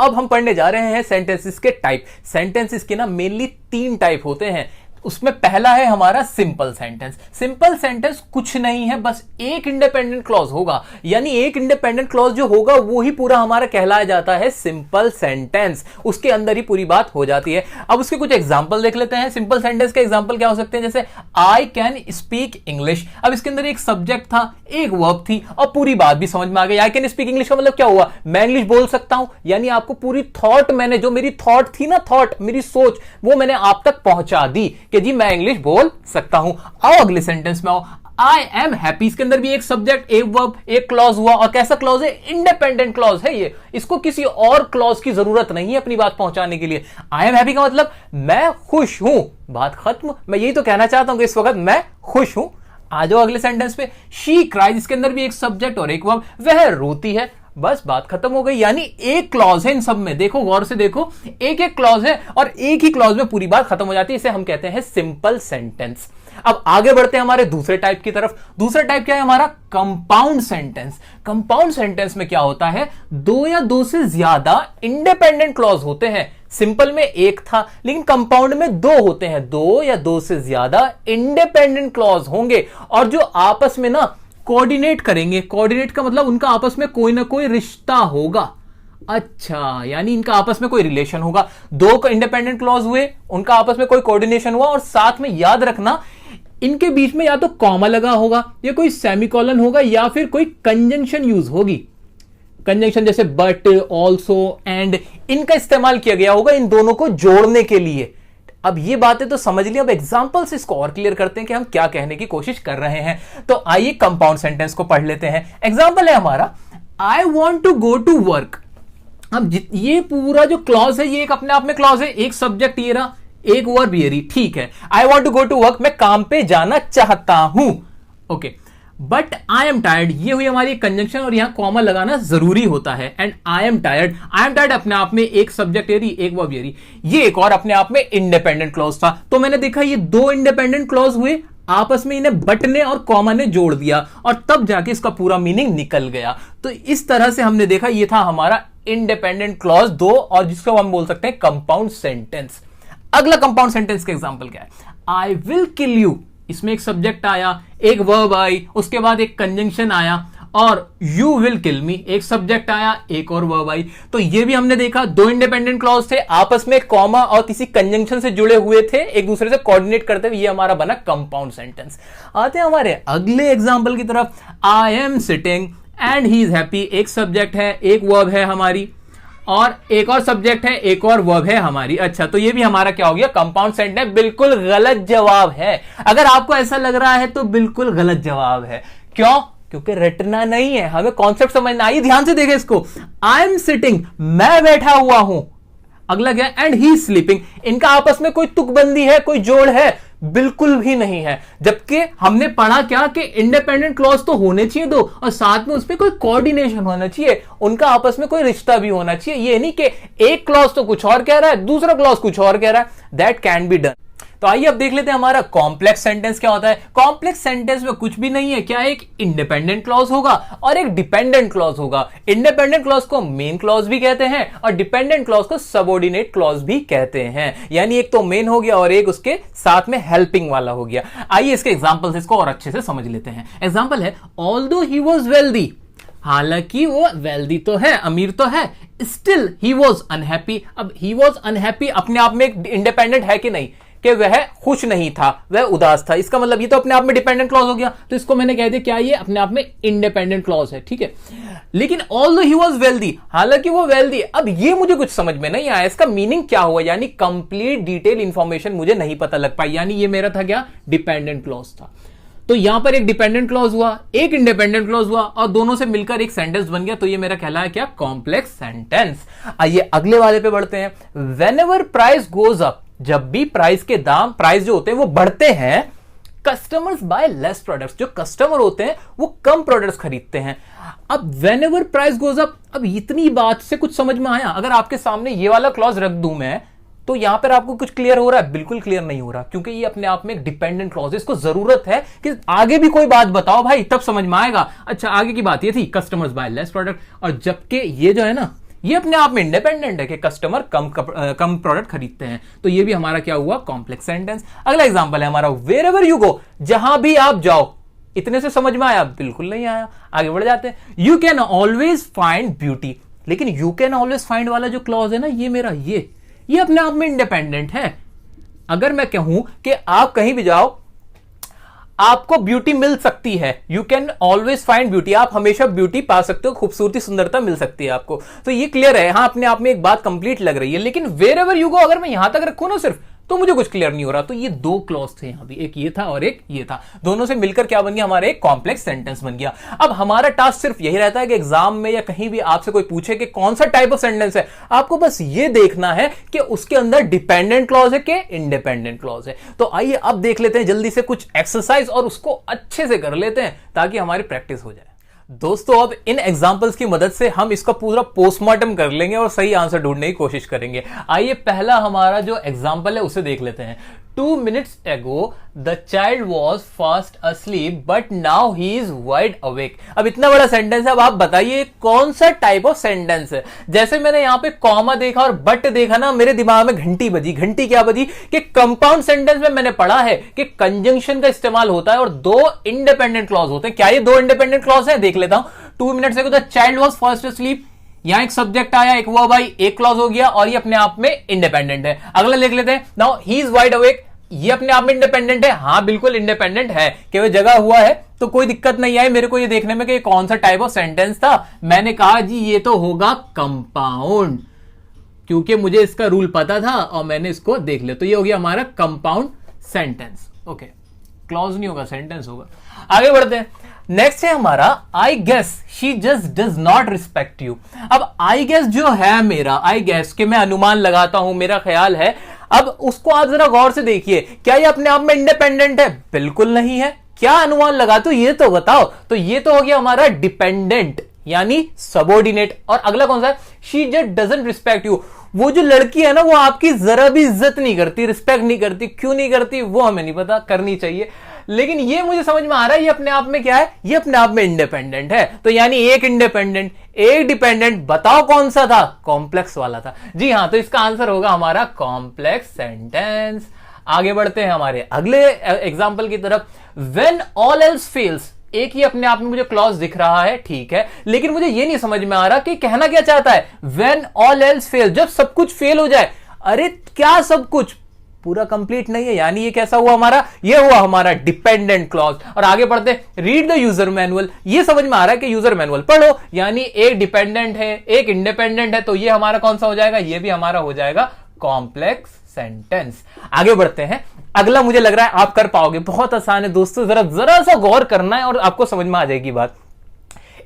अब हम पढ़ने जा रहे हैं सेंटेंसेस के टाइप। सेंटेंसेस के ना मेनली 3 टाइप होते हैं। उसमें पहला है हमारा सिंपल सेंटेंस। सिंपल सेंटेंस कुछ नहीं है, बस एक इंडिपेंडेंट क्लॉज होगा, यानी एक इंडिपेंडेंट क्लॉज जो होगा वो ही पूरा हमारा कहलाया जाता है सिंपल सेंटेंस। उसके अंदर ही पूरी बात हो जाती है। अब उसके कुछ एग्जांपल देख लेते हैं। सिंपल सेंटेंस के एग्जांपल क्या हो सकते हैं, जैसे आई कैन स्पीक इंग्लिश। अब इसके अंदर एक सब्जेक्ट था, एक वर्ब थी और पूरी बात भी समझ में आ गई। आई कैन स्पीक इंग्लिश का मतलब क्या हुआ, मैं इंग्लिश बोल सकता हूं, यानी आपको पूरी थॉट, मैंने जो मेरी थॉट थी ना, थॉट मेरी सोच, वो मैंने आप तक पहुंचा दी कि जी मैं इंग्लिश बोल सकता हूं। आओ अगले सेंटेंस में आओ। आई एम हैप्पी, इसके अंदर भी एक सब्जेक्ट, एक वर्ब, एक क्लॉज हुआ। और कैसा क्लॉज है, इंडिपेंडेंट क्लॉज है ये, इसको किसी और क्लॉज की जरूरत नहीं है अपनी बात पहुंचाने के लिए। आई एम हैप्पी का मतलब मैं खुश हूं, बात खत्म। मैं यही तो कहना चाहता हूं कि इस वक्त मैं खुश हूं। आ जाओ अगले सेंटेंस पे। शी क्राइज, इसके अंदर भी एक सब्जेक्ट और एक वर्ब, वह रोती है, बस बात खत्म हो गई। यानी एक क्लॉज है इन सब में, देखो गौर से देखो, एक एक क्लॉज है और एक ही क्लॉज में पूरी बात खत्म हो जाती है। इसे हम कहते हैं सिंपल सेंटेंस। अब आगे बढ़ते हैं हमारे दूसरे टाइप की तरफ। दूसरा टाइप क्या है हमारा, कंपाउंड सेंटेंस। कंपाउंड सेंटेंस में क्या होता है, 2 या 2 से ज्यादा इंडिपेंडेंट क्लॉज होते हैं। सिंपल में एक था, लेकिन कंपाउंड में 2 होते हैं। 2 या 2 से ज्यादा इंडिपेंडेंट क्लॉज होंगे और जो आपस में ना कोऑर्डिनेट करेंगे। कोऑर्डिनेट का मतलब उनका आपस में कोई ना कोई रिश्ता होगा। अच्छा, यानी इनका आपस में कोई रिलेशन होगा। 2 इंडिपेंडेंट क्लॉज हुए, उनका आपस में कोई कोऑर्डिनेशन हुआ और साथ में याद रखना इनके बीच में या तो कॉमा लगा होगा या कोई सेमीकोलन होगा या फिर कोई कंजंक्शन यूज होगी। कंजंक्शन जैसे बट, ऑल्सो, एंड, इनका इस्तेमाल किया गया होगा इन दोनों को जोड़ने के लिए। अब ये बातें तो समझ लिया, अब एग्जांपल से इसको और क्लियर करते हैं कि हम क्या कहने की कोशिश कर रहे हैं। तो आइए कंपाउंड सेंटेंस को पढ़ लेते हैं। एग्जांपल है हमारा, I want to go to work. अब ये पूरा जो क्लॉज है ये एक अपने आप में क्लॉज है, एक सब्जेक्ट ये रहा, एक वर्ब ये रही, ठीक है। I want to go to work, मैं काम पे जाना चाहता हूं, okay. But I am tired, ये हुई हमारी कंजंक्शन और यहां कॉमा लगाना जरूरी होता है। एंड आई एम टायर्ड अपने आप में एक सब्जेक्ट ये रही, एक वर्ब ये रही, ये एक और अपने आप में इंडिपेंडेंट क्लॉज था। तो मैंने देखा ये 2 इंडिपेंडेंट क्लॉज हुए, आपस में इन्हें बट ने और कॉमा ने जोड़ दिया और तब जाके इसका पूरा मीनिंग निकल गया। तो इस तरह से हमने देखा ये था हमारा इंडिपेंडेंट क्लॉज 2 और जिसको हम बोल सकते हैं कंपाउंड सेंटेंस। अगला कंपाउंड सेंटेंस का एग्जांपल क्या है, आई विल किल यू। इसमें एक सब्जेक्ट आया, एक वर्ब आई, उसके बाद एक कंजंक्शन आया और यू विल किल मी, एक सब्जेक्ट आया, एक और वर्ब आई। तो ये भी हमने देखा 2 इंडिपेंडेंट क्लॉज थे, आपस में कॉमा और किसी कंजंक्शन से जुड़े हुए थे, एक दूसरे से कोऑर्डिनेट करते हुए, ये हमारा बना कंपाउंड सेंटेंस। आते हैं हमारे अगले एग्जांपल की तरफ। I am sitting and he is happy, एक सब्जेक्ट है, एक वर्ब है हमारी और एक और सब्जेक्ट है, एक और वर्ब है हमारी। अच्छा, तो ये भी हमारा क्या हो गया, कंपाउंड सेंटेंस। बिल्कुल गलत जवाब है। अगर आपको ऐसा लग रहा है तो बिल्कुल गलत जवाब है। क्यों, क्योंकि रटना नहीं है, हमें कॉन्सेप्ट समझना। आइए ध्यान से देखें इसको। आई एम सिटिंग, मैं बैठा हुआ हूं। अगला क्या, एंड ही स्लीपिंग, इनका आपस में कोई तुकबंदी है, कोई जोड़ है, बिल्कुल भी नहीं है। जबकि हमने पढ़ा क्या कि इंडिपेंडेंट क्लॉज तो होने चाहिए 2 और साथ में उसमें कोई कोऑर्डिनेशन होना चाहिए, उनका आपस में कोई रिश्ता भी होना चाहिए। ये नहीं कि एक क्लॉज तो कुछ और कह रहा है, दूसरा क्लॉज कुछ और कह रहा है। That can be done. तो आइए अब देख लेते हैं हमारा कॉम्प्लेक्स सेंटेंस क्या होता है। कॉम्प्लेक्स सेंटेंस में कुछ भी नहीं है, क्या, एक इंडिपेंडेंट क्लॉज होगा और एक डिपेंडेंट क्लॉज होगा। इंडिपेंडेंट क्लॉज को मेन क्लॉज भी कहते हैं और डिपेंडेंट क्लॉज को सबऑर्डिनेट क्लॉज भी कहते हैं। यानी एक तो मेन हो गया और एक उसके साथ में हेल्पिंग वाला हो गया। आइए इसके एग्जांपल से इसको और अच्छे से समझ लेते हैं। एग्जांपल है, ऑल्दो ही वाज वेल्दी, हालांकि वो वेल्दी तो है, अमीर तो है, स्टिल ही वाज अनहैप्पी। अब ही वाज अनहैप्पी अपने आप में एक इंडिपेंडेंट है कि नहीं, कि वह खुश नहीं था, वह उदास था, इसका मतलब ये तो अपने आप में डिपेंडेंट क्लॉज हो गया। तो इसको मैंने कह दिया क्या, ये अपने आप में इंडिपेंडेंट क्लॉज है, ठीक है। लेकिन ऑल्दो ही वाज वेल्दी, हालांकि वो वेल्दी, अब ये मुझे कुछ समझ में नहीं आया, इसका मीनिंग क्या हुआ, यानी कंप्लीट डिटेल इंफॉर्मेशन मुझे नहीं पता लग पाई। यानी ये मेरा था क्या, डिपेंडेंट क्लॉज था। तो यहां पर एक डिपेंडेंट क्लॉज हुआ, एक इंडिपेंडेंट क्लॉज हुआ और दोनों से मिलकर एक सेंटेंस बन गया। तो ये मेरा कहलाया क्या, कॉम्प्लेक्स सेंटेंस। आइए अगले वाले पे बढ़ते हैं। व्हेनेवर प्राइस गोज अप, जब भी प्राइस के दाम, प्राइस जो होते हैं वो बढ़ते हैं, कस्टमर्स बाय लेस प्रोडक्ट्स, जो कस्टमर होते हैं वो कम प्रोडक्ट्स खरीदते हैं। अब व्हेनेवर प्राइस गोज अप, अब इतनी बात से कुछ समझ में आया? अगर आपके सामने ये वाला क्लॉज रख दूं मैं, तो यहां पर आपको कुछ क्लियर हो रहा है? बिल्कुल क्लियर नहीं हो रहा, क्योंकि ये अपने आप में एक डिपेंडेंट क्लॉज है। इसको जरूरत है कि आगे भी कोई बात बताओ भाई, तब समझ में आएगा। अच्छा, आगे की बात ये थी कस्टमर्स बाय लेस प्रोडक्ट, और जबकि ये जो है ना, ये अपने आप में इंडिपेंडेंट है कि कस्टमर कम प्रोडक्ट खरीदते हैं, तो ये भी हमारा क्या हुआ, कॉम्प्लेक्स सेंटेंस। अगला एग्जांपल है हमारा वेयर एवर यू गो, जहां भी आप जाओ। इतने से समझ में आया? बिल्कुल नहीं आया। आगे बढ़ जाते हैं। You can always find beauty, लेकिन यू कैन ऑलवेज फाइंड वाला जो क्लॉज है ना, ये मेरा ये अपने आप में इंडिपेंडेंट है। अगर मैं कहूं कि आप कहीं भी जाओ आपको ब्यूटी मिल सकती है, you can always find beauty, आप हमेशा ब्यूटी पा सकते हो, खूबसूरती सुंदरता मिल सकती है आपको, तो ये क्लियर है। हाँ, अपने आप में एक बात कंप्लीट लग रही है, लेकिन वेयर एवर यू गो अगर मैं यहां तक रखूं ना सिर्फ, तो मुझे कुछ क्लियर नहीं हो रहा। तो ये दो क्लॉज थे यहां भी, एक ये था और एक ये था, दोनों से मिलकर क्या बन गया, हमारा एक कॉम्प्लेक्स सेंटेंस बन गया। अब हमारा टास्क सिर्फ यही रहता है कि एग्जाम में या कहीं भी आपसे कोई पूछे कि कौन सा टाइप ऑफ सेंटेंस है, आपको बस ये देखना है कि उसके अंदर डिपेंडेंट क्लॉज है कि इंडिपेंडेंट क्लॉज है। तो आइए अब देख लेते हैं जल्दी से कुछ एक्सरसाइज और उसको अच्छे से कर लेते हैं ताकि हमारी प्रैक्टिस हो जाए। दोस्तों, अब इन एग्जाम्पल्स की मदद से हम इसका पूरा पोस्टमार्टम कर लेंगे और सही आंसर ढूंढने की कोशिश करेंगे। आइए पहला हमारा जो एग्जाम्पल है उसे देख लेते हैं। 2 minutes ago the child was fast asleep but now he is wide awake। अब इतना बड़ा सेंटेंस है, अब आप बताइए कौन सा टाइप ऑफ सेंटेंस है। जैसे मैंने यहां पे कॉमा देखा और बट देखा ना, मेरे दिमाग में घंटी बजी। घंटी क्या बजी कि कंपाउंड सेंटेंस में मैंने पढ़ा है कि कंजंक्शन का इस्तेमाल होता है और दो इंडिपेंडेंट क्लॉज होते हैं। क्या ये दो इंडिपेंडेंट क्लॉज है? देख लेता हूं। 2 minutes ago the child was fast asleep, यहां एक सब्जेक्ट आया, एक वर्ब आई, एक क्लॉज हो गया और ये अपने आप में इंडिपेंडेंट है। अगला लिख लेते हैं। Now he is wide awake, ये अपने आप में इंडिपेंडेंट है। हाँ, बिल्कुल इंडिपेंडेंट है, केवल जगह हुआ है तो कोई दिक्कत नहीं आई मेरे को ये देखने में कि कौन सा टाइप ऑफ सेंटेंस था। मैंने कहा जी ये तो होगा कंपाउंड, क्योंकि मुझे इसका रूल पता था और मैंने इसको देख लिया, तो ये हो गया हमारा कंपाउंड सेंटेंस। ओके, क्लॉज नहीं होगा, सेंटेंस होगा। आगे बढ़ते हैं। नेक्स्ट है हमारा I guess she just does not respect you. अब आई गेस जो है मेरा, आई गेस कि मैं अनुमान लगाता हूं, मेरा ख्याल है, अब उसको आप जरा गौर से देखिए। क्या ये अपने आप में इंडिपेंडेंट है? बिल्कुल नहीं है। क्या अनुमान लगाते हो ये तो बताओ। तो ये तो हो गया हमारा डिपेंडेंट यानी सबऑर्डिनेट। और अगला कौन सा है? She just doesn't respect you. वो जो लड़की है ना, वो आपकी जरा भी इज्जत नहीं करती, रिस्पेक्ट नहीं करती। क्यों नहीं करती वो हमें नहीं पता, करनी चाहिए, लेकिन ये मुझे समझ में आ रहा है ये अपने आप में क्या है, ये अपने आप में इंडिपेंडेंट है। तो यानी एक इंडिपेंडेंट एक डिपेंडेंट, बताओ कौन सा था? कॉम्प्लेक्स वाला था। जी हाँ, तो इसका आंसर होगा हमारा कॉम्प्लेक्स सेंटेंस। आगे बढ़ते हैं हमारे अगले एग्जाम्पल की तरफ। व्हेन ऑल एल्स फेल्स, एक ही अपने आप में मुझे क्लॉज दिख रहा है, ठीक है, लेकिन मुझे ये नहीं समझ में आ रहा कि कहना क्या चाहता है। व्हेन ऑल एल्स फेल, जब सब कुछ फेल हो जाए। अरे क्या सब कुछ? पूरा कंप्लीट नहीं है, यानी ये कैसा हुआ हमारा, ये हुआ हमारा डिपेंडेंट क्लॉज। और आगे बढ़ते हैं। रीड द यूजर मैनुअल, ये समझ में आ रहा है कि यूजर मैनुअल पढ़ो, यानी एक डिपेंडेंट है एक इंडिपेंडेंट है, तो ये हमारा कौन सा हो जाएगा? ये भी हमारा हो जाएगा कॉम्प्लेक्स सेंटेंस। आगे बढ़ते हैं। अगला मुझे लग रहा है आप कर पाओगे, बहुत आसान है दोस्तों, जरा सा गौर करना है और आपको समझ में आ जाएगी बात।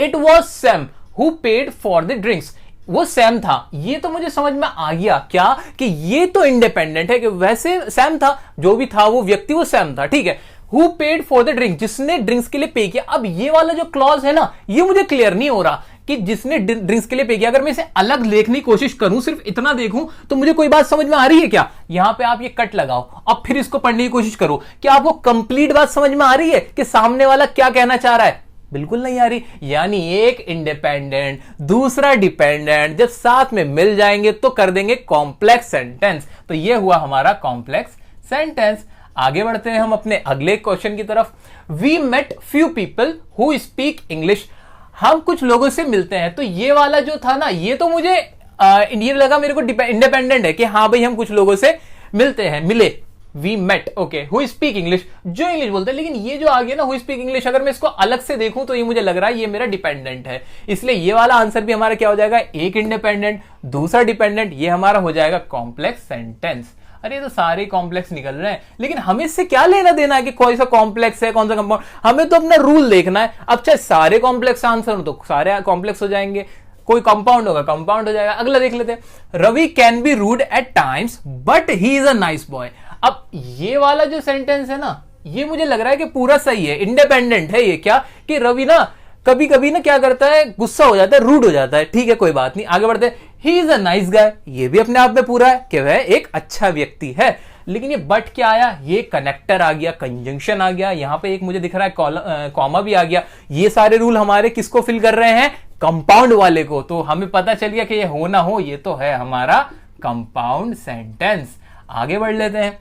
It was Sam who paid for the drinks, वो सैम था, ये तो मुझे समझ में आ गया क्या कि ये तो इंडिपेंडेंट है, कि वैसे सैम था, जो भी था वो व्यक्ति वो सैम था, ठीक है। Who paid for the drink, जिसने ड्रिंक्स के लिए पे किया। अब ये वाला जो क्लॉज है ना, ये मुझे क्लियर नहीं हो रहा कि जिसने ड्रिंक्स के लिए पे किया। अगर मैं इसे अलग देखने की कोशिश करूं, सिर्फ इतना देखूं, तो मुझे कोई बात समझ में आ रही है क्या? यहां पे आप ये कट लगाओ, अब फिर इसको पढ़ने की कोशिश करो। क्या आपको कंप्लीट बात समझ में आ रही है कि सामने वाला क्या कहना चाह रहा है? बिल्कुल नहीं आ रही। यानी एक इंडिपेंडेंट दूसरा डिपेंडेंट जब साथ में मिल जाएंगे तो कर देंगे कॉम्प्लेक्स सेंटेंस। तो ये हुआ हमारा कॉम्प्लेक्स सेंटेंस। आगे बढ़ते हैं हम अपने अगले क्वेश्चन की तरफ। We met few people who speak English, हम कुछ लोगों से मिलते हैं। तो ये वाला जो था ना, ये तो मुझे ये लगा मेरे को इंडिपेंडेंट है कि हाँ भाई हम कुछ लोगों से मिलते हैं, मिले। We met, okay, who speak English, जो इंग्लिश बोलते हैं। लेकिन ये जो आ गया ना हु स्पीक इंग्लिश, अगर मैं इसको अलग से देखूं तो ये मुझे लग रहा है ये मेरा डिपेंडेंट है, इसलिए ये वाला आंसर भी हमारा क्या हो जाएगा? एक इंडिपेंडेंट दूसरा डिपेंडेंट, ये हमारा हो जाएगा कॉम्प्लेक्स सेंटेंस। अरे ये तो सारे कॉम्प्लेक्स निकल रहे हैं, लेकिन हमें इससे क्या लेना देना है कि कौन सा कॉम्प्लेक्स है कौन सा कंपाउंड? हमें तो अपना रूल देखना है। अब चाहे सारे कॉम्प्लेक्स आंसर हो तो सारे कॉम्प्लेक्स हो जाएंगे, कोई कंपाउंड होगा कंपाउंड हो जाएगा। अगला देख लेते हैं। Ravi can be rude at times but he is a nice boy. अब ये वाला जो सेंटेंस है ना, ये मुझे लग रहा है कि पूरा सही है, इंडिपेंडेंट है ये। क्या कि रवि ना कभी कभी ना क्या करता है, गुस्सा हो जाता है, रूड हो जाता है, ठीक है कोई बात नहीं। आगे बढ़ते हैं। ही इज अ नाइस गाय, ये भी अपने आप में पूरा है कि वह एक अच्छा व्यक्ति है। लेकिन ये बट क्या आया, ये कनेक्टर आ गया, कंजंक्शन आ गया, यहां पे एक मुझे दिख रहा है कॉमा भी आ गया। ये सारे रूल हमारे किसको फिल कर रहे हैं, कंपाउंड वाले को। तो हमें पता चल गया कि ये हो ना हो, ये तो है हमारा कंपाउंड सेंटेंस। आगे बढ़ लेते हैं।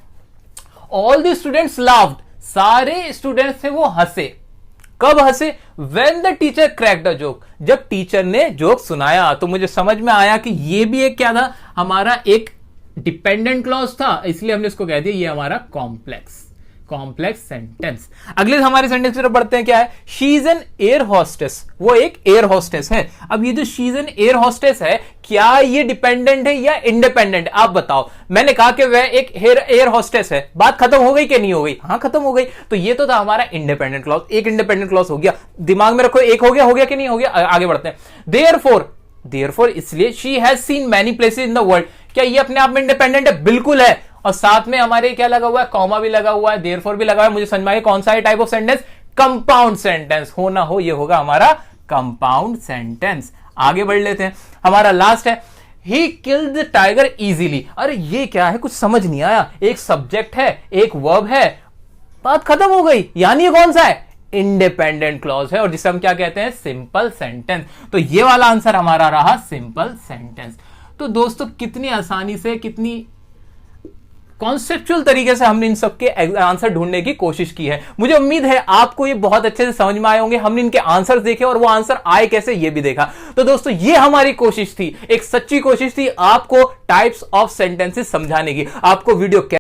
ऑल द स्टूडेंट्स लाफ्ड, सारे स्टूडेंट्स थे वो हंसे। कब हंसे, when the teacher cracked a joke, जब टीचर ने जोक सुनाया। तो मुझे समझ में आया कि ये भी एक क्या था, हमारा एक डिपेंडेंट क्लॉज था, इसलिए हमने इसको कह दिया ये हमारा कॉम्प्लेक्स सेंटेंस। अगले हमारे सेंटेंस की तरफ बढ़ते हैं। क्या है, she is an air hostess, वो एक एयर होस्टेस है। अब ये जो she is an air hostess है, क्या ये डिपेंडेंट है या इंडिपेंडेंट, आप बताओ। मैंने कहा कि वह एक एयर होस्टेस है, बात खत्म हो गई कि नहीं हो गई, हाँ खत्म हो गई। तो ये तो था हमारा इंडिपेंडेंट क्लॉज, एक इंडिपेंडेंट क्लॉज हो गया, दिमाग में रखो, एक हो गया कि नहीं हो गया। आगे बढ़ते हैं। देयरफॉर इसलिए, she has seen many places in the world, क्या ये अपने आप में इंडिपेंडेंट है, बिल्कुल है। और साथ में हमारे क्या लगा हुआ है, कॉमा भी लगा हुआ है, देयरफॉर भी लगा हुआ है। मुझे समझ में आया कौन सा है type of sentence, compound sentence. हो ना हो ये होगा हमारा कंपाउंड सेंटेंस। आगे बढ़ लेते हैं। हमारा लास्ट है, he killed the tiger easily. अरे ये क्या है, कुछ समझ नहीं आया, एक सब्जेक्ट है, एक वर्ब है, बात खत्म हो गई। यानी ये कौन सा है, इंडिपेंडेंट क्लॉज है, और जिसे हम क्या कहते हैं, सिंपल सेंटेंस। तो ये वाला आंसर हमारा रहा सिंपल सेंटेंस। तो दोस्तों कितनी आसानी से, कितनी कॉन्सेप्चुअल तरीके से हमने इन सबके आंसर ढूंढने की कोशिश की है। मुझे उम्मीद है आपको ये बहुत अच्छे से समझ में आए होंगे। हमने इनके आंसर देखे और वो आंसर आए कैसे ये भी देखा। तो दोस्तों ये हमारी कोशिश थी, एक सच्ची कोशिश थी आपको टाइप्स ऑफ सेंटेंसेस समझाने की। आपको वीडियो